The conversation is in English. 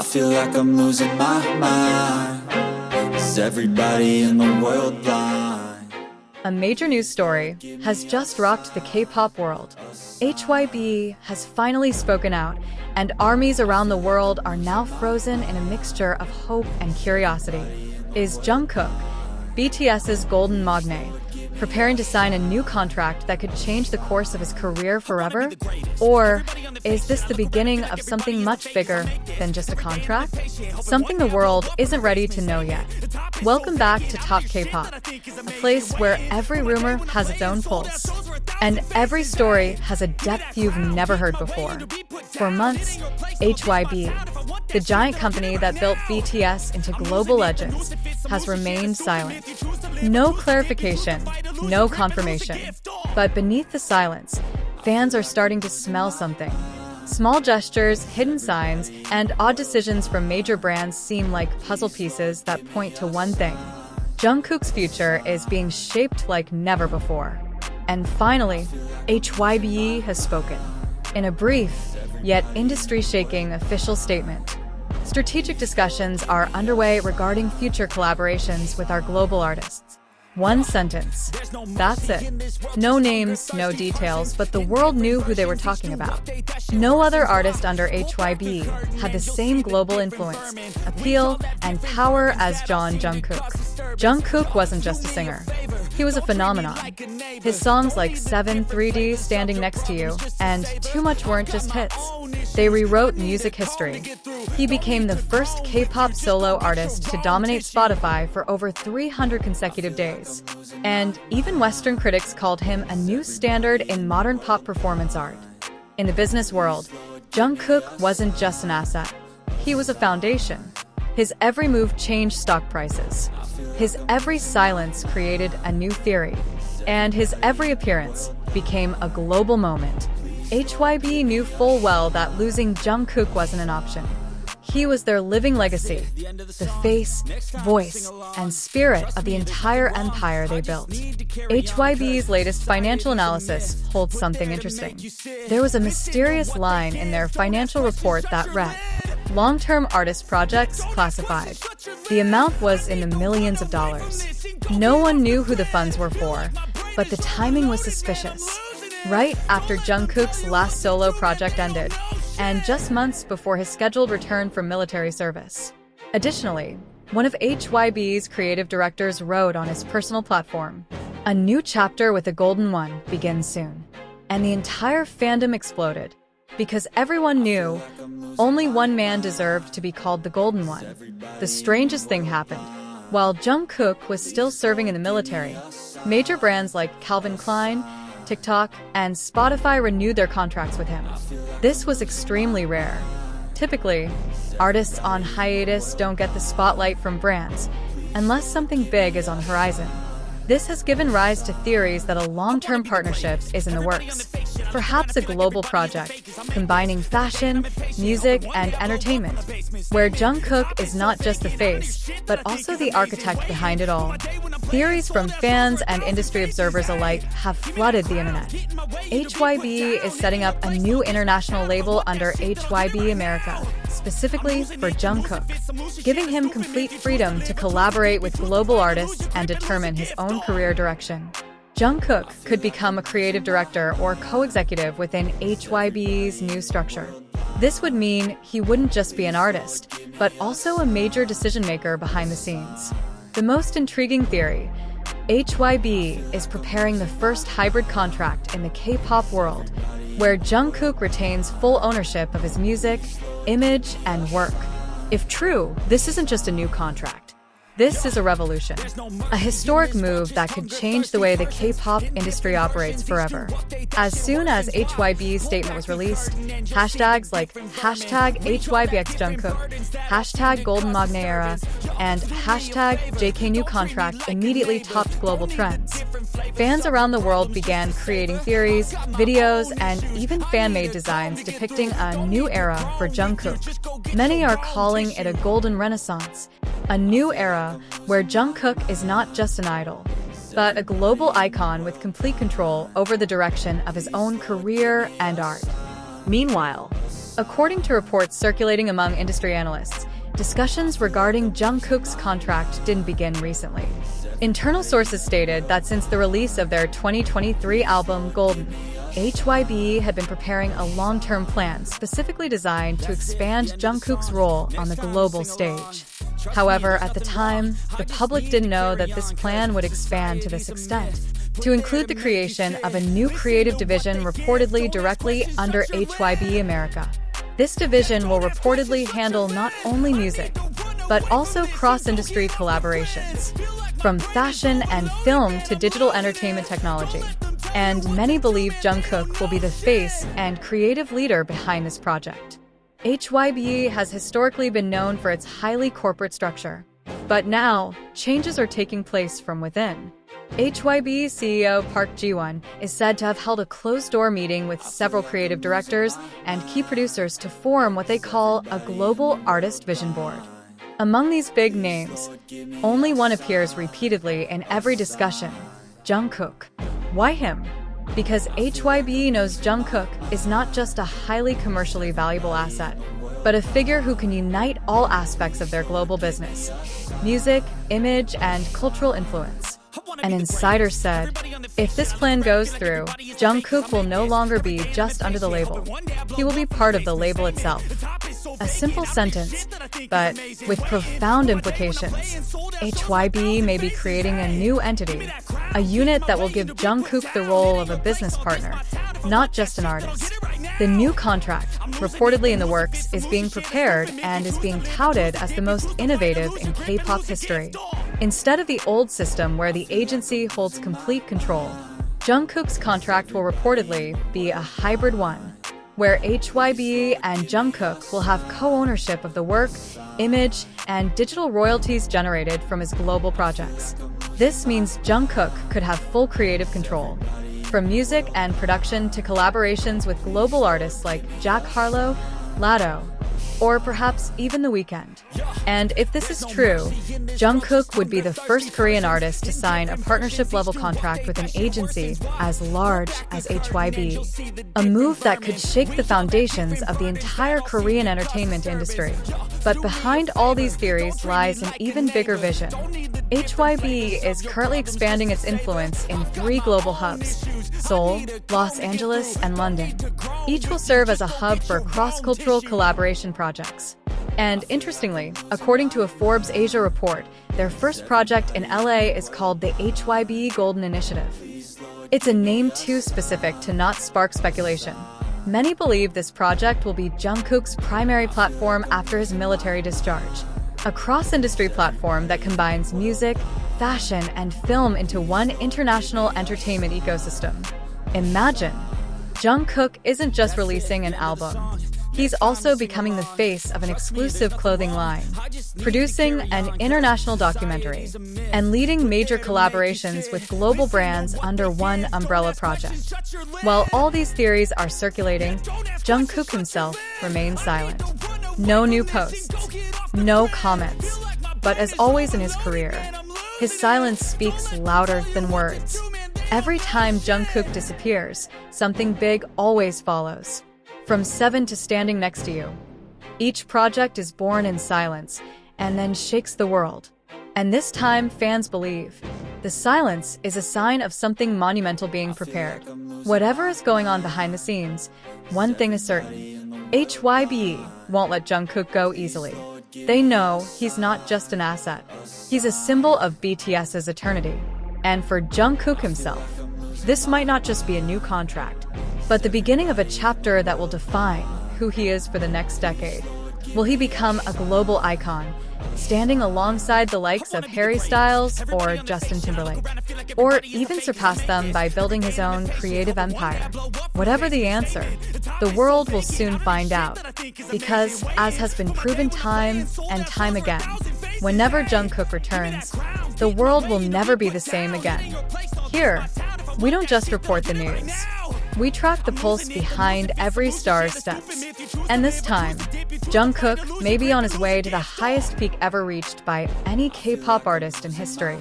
I feel like I'm losing my mind. Is everybody in the world blind? A major news story has just rocked the K-pop world. HYBE has finally spoken out, and armies around the world are now frozen in a mixture of hope and curiosity. Is Jungkook, BTS's golden magne, preparing to sign a new contract that could change the course of his career forever? Or is this the beginning of something much bigger than just a contract? Something the world isn't ready to know yet. Welcome back to Top K-pop, a place where every rumor has its own pulse, and every story has a depth you've never heard before. For months, HYBE, the giant company that built BTS into global legends, has remained silent. No clarification, no confirmation. But beneath the silence, fans are starting to smell something. Small gestures, hidden signs, and odd decisions from major brands seem like puzzle pieces that point to one thing. Jungkook's future is being shaped like never before. And finally, HYBE has spoken. In a brief, yet industry-shaking official statement, strategic discussions are underway regarding future collaborations with our global artists. One sentence. That's it. No names, no details, but the world knew who they were talking about. No other artist under HYBE had the same global influence, appeal, and power as Jungkook. Jungkook wasn't just a singer. He was a phenomenon. His songs like 7, 3D, Standing Next to You, and Too Much weren't just hits. They rewrote music history. He became the first K-pop solo artist to dominate Spotify for over 300 consecutive days. And even Western critics called him a new standard in modern pop performance art. In the business world, Jungkook wasn't just an asset. He was a foundation. His every move changed stock prices. His every silence created a new theory. And his every appearance became a global moment. HYBE knew full well that losing Jungkook wasn't an option. He was their living legacy, the face, voice, and spirit of the entire empire they built. HYBE's latest financial analysis holds something interesting. There was a mysterious line in their financial report that read, "Long-term artist projects classified." The amount was in the millions of dollars. No one knew who the funds were for, but the timing was suspicious. Right after Jungkook's last solo project ended, and just months before his scheduled return from military service. Additionally, one of HYBE's creative directors wrote on his personal platform, "A new chapter with a golden one begins soon." And the entire fandom exploded, because everyone knew only one man deserved to be called the Golden One. The strangest thing happened. While Jungkook was still serving in the military, major brands like Calvin Klein, TikTok, and Spotify renewed their contracts with him. This was extremely rare. Typically, artists on hiatus don't get the spotlight from brands unless something big is on the horizon. This has given rise to theories that a long-term partnership is in the works. Perhaps a global project, combining fashion, music, and entertainment, where Jungkook is not just the face, but also the architect behind it all. Theories from fans and industry observers alike have flooded the internet. HYBE is setting up a new international label under HYBE America, specifically for Jungkook, giving him complete freedom to collaborate with global artists and determine his own career direction. Jungkook could become a creative director or co-executive within HYBE's new structure. This would mean he wouldn't just be an artist, but also a major decision-maker behind the scenes. The most intriguing theory, HYBE is preparing the first hybrid contract in the K-pop world, where Jungkook retains full ownership of his music, image, and work. If true, this isn't just a new contract. This is a revolution, a historic move that could change the way the K-pop industry operates forever. As soon as HYBE's statement was released, hashtags like #HYBEXJungkook, #GoldenMagnaEra, and #JKNewContract immediately topped global trends. Fans around the world began creating theories, videos, and even fan-made designs depicting a new era for Jungkook. Many are calling it a golden renaissance, a new era where Jungkook is not just an idol, but a global icon with complete control over the direction of his own career and art. Meanwhile, According to reports circulating among industry analysts, discussions regarding Jungkook's contract didn't begin recently. Internal sources stated that since the release of their 2023 album Golden, HYBE had been preparing a long-term plan specifically designed to expand Jungkook's role on the global stage. However, at the time, the public didn't know that this plan would expand to this extent, to include the creation of a new creative division reportedly directly under HYBE America. This division will reportedly handle not only music, but also cross-industry collaborations, from fashion and film to digital entertainment technology. And many believe Jungkook will be the face and creative leader behind this project. HYBE has historically been known for its highly corporate structure, but now changes are taking place from within. HYBE CEO Park Ji-won is said to have held a closed-door meeting with several creative directors and key producers to form what they call a global artist vision board. Among these big names, only one appears repeatedly in every discussion: Jungkook. Why him? Because HYBE knows Jungkook is not just a highly commercially valuable asset, but a figure who can unite all aspects of their global business: music, image, and cultural influence. An insider said, if this plan goes through, Jungkook will no longer be just under the label. He will be part of the label itself. A simple sentence, but with profound implications. HYBE may be creating a new entity, a unit that will give Jungkook the role of a business partner, not just an artist. The new contract, reportedly in the works, is being prepared and is being touted as the most innovative in K-pop history. Instead of the old system where the agency holds complete control, Jungkook's contract will reportedly be a hybrid one, where HYBE and Jungkook will have co-ownership of the work, image, and digital royalties generated from his global projects. This means Jungkook could have full creative control, from music and production to collaborations with global artists like Jack Harlow, Latto, or perhaps even The Weeknd. And if this is true, Jungkook would be the first Korean artist to sign a partnership-level contract with an agency as large as HYBE, a move that could shake the foundations of the entire Korean entertainment industry. But behind all these theories lies an even bigger vision. HYBE is currently expanding its influence in 3 global hubs: Seoul, Los Angeles, and London. Each will serve as a hub for cross-cultural collaboration projects. And interestingly, according to a Forbes Asia report, their first project in LA is called the HYBE Golden Initiative. It's a name too specific to not spark speculation. Many believe this project will be Jungkook's primary platform after his military discharge, a cross-industry platform that combines music, fashion, and film into one international entertainment ecosystem. Imagine, Jungkook isn't just releasing an album. He's also becoming the face of an exclusive clothing line, producing an international documentary, and leading major collaborations with global brands under one umbrella project. While all these theories are circulating, Jungkook himself remains silent. No new posts, no comments. But as always in his career, his silence speaks louder than words. Every time Jungkook disappears, something big always follows. From 7 to Standing Next to You. Each project is born in silence and then shakes the world. And this time, fans believe the silence is a sign of something monumental being prepared. Whatever is going on behind the scenes, one thing is certain: HYBE won't let Jungkook go easily. They know he's not just an asset. He's a symbol of BTS's eternity. And for Jungkook himself, this might not just be a new contract, but the beginning of a chapter that will define who he is for the next decade. Will he become a global icon, standing alongside the likes of Harry Styles or Justin Timberlake? Or even surpass them by building his own creative empire? Whatever the answer, the world will soon find out. Because, as has been proven time and time again, whenever Jungkook returns, the world will never be the same again. Here, we don't just report the news. We track the pulse behind every star's steps. And this time, Jungkook may be on his way to the highest peak ever reached by any K-pop artist in history.